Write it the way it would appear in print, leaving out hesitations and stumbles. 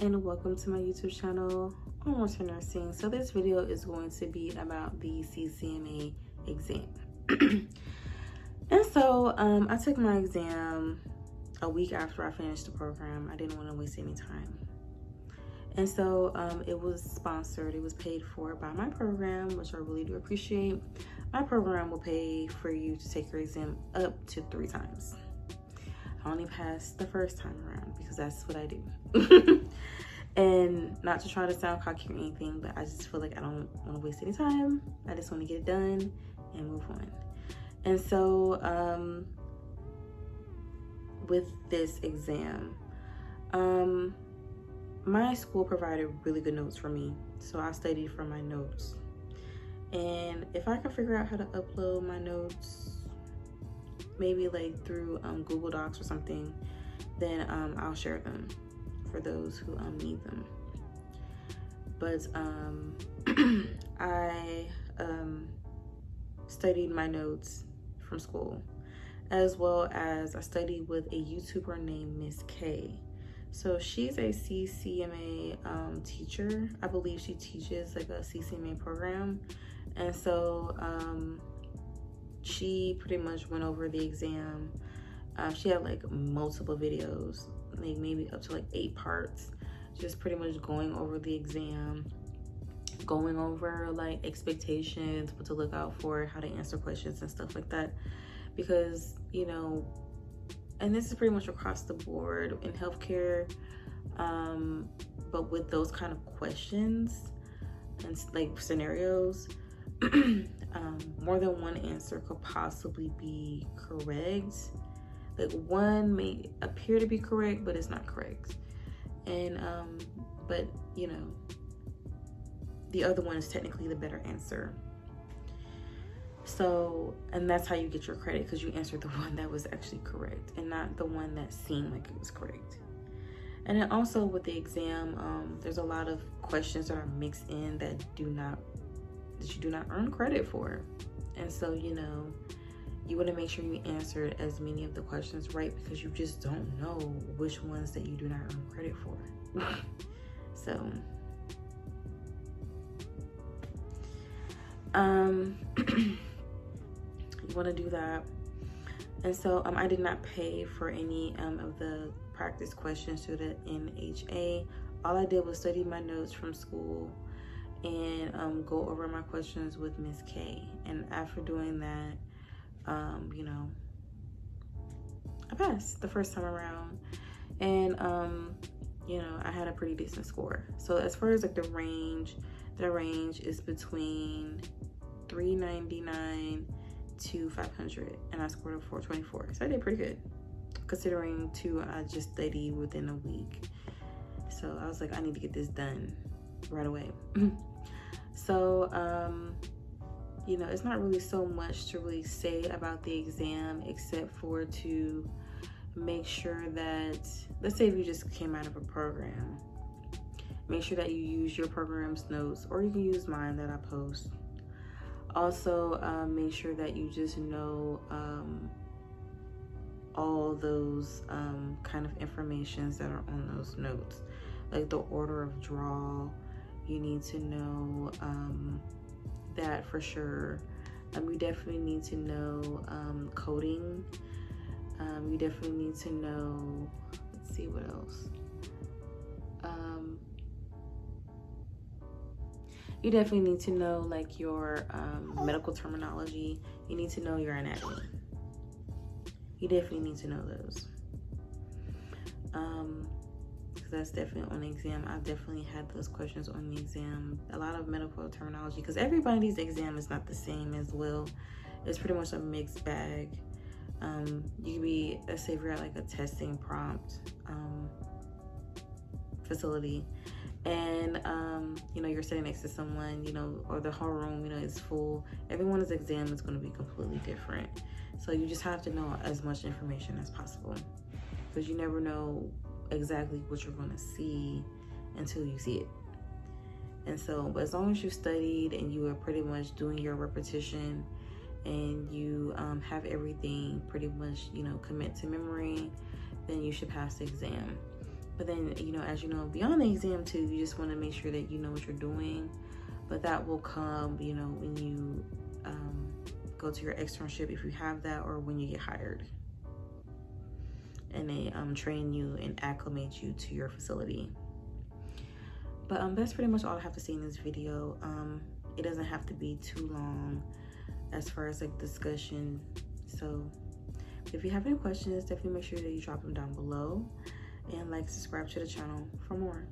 and welcome to my YouTube channel, Onward to Nursing. So this video is going to be about the CCMA exam. And so I took my exam a week after I finished the program. I didn't want to waste any time. And so it was sponsored, it was paid for by my program, which I really do appreciate. My program will pay for you to take your exam up to 3 times. I only passed the first time around because that's what I do. And not to try to sound cocky or anything, but I just feel like I don't want to waste any time. I just want to get it done and move on. And so with this exam, my school provided really good notes for me, so I studied from my notes. And if I can figure out how to upload my notes, maybe like through Google Docs or something, then I'll share them for those who need them. But I studied my notes from school, as well as I studied with a YouTuber named Miss K. So she's a CCMA teacher. I believe she teaches like a CCMA program. And so she pretty much went over the exam. She had like multiple videos, like maybe up to like 8 parts, just pretty much going over the exam, going over like expectations, what to look out for, how to answer questions and stuff like that. Because, you know, and this is pretty much across the board in healthcare, but with those kind of questions and like scenarios, more than one answer could possibly be correct. Like one may appear to be correct, but it's not correct. And but you know, the other one is technically the better answer. So, and that's how you get your credit, because you answered the one that was actually correct and not the one that seemed like it was correct. And then also with the exam, there's a lot of questions that are mixed in that you do not earn credit for. And so, you know, you want to make sure you answer as many of the questions right, because you just don't know which ones that you do not earn credit for. So you want to do that. And so I did not pay for any of the practice questions through the NHA. All I did was study my notes from school and go over my questions with Miss K. And after doing that, you know, I passed the first time around. And you know, I had a pretty decent score. So as far as like the range is between 399 to 500, and I scored a 424. So I did pretty good, considering I just studied within a week. So I was like, I need to get this done right away. So you know, it's not really so much to really say about the exam, except for to make sure that, let's say if you just came out of a program, make sure that you use your program's notes, or you can use mine that I post. Also, make sure that you just know all those kind of informations that are on those notes, like the order of draw. You need to know that for sure. You definitely need to know coding. You definitely need to know, let's see what else. You definitely need to know like your medical terminology. You need to know your anatomy. You definitely need to know those. Because that's definitely on the exam. I've definitely had those questions on the exam. A lot of medical terminology, because everybody's exam is not the same as well. It's pretty much a mixed bag. You can be, let's say if you're at like a testing prompt facility, and you know, you're sitting next to someone, you know, or the whole room, you know, is full. Everyone's exam is going to be completely different. So you just have to know as much information as possible, because you never know exactly what you're going to see until you see it. And so, but as long as you studied and you are pretty much doing your repetition, and you have everything pretty much, you know, commit to memory, then you should pass the exam. But then, you know, as you know, beyond the exam too, you just want to make sure that you know what you're doing. But that will come, you know, when you go to your externship, if you have that, or when you get hired. And they train you and acclimate you to your facility. But that's pretty much all I have to say in this video. It doesn't have to be too long as far as like discussion. So if you have any questions, definitely make sure that you drop them down below, and like, subscribe to the channel for more.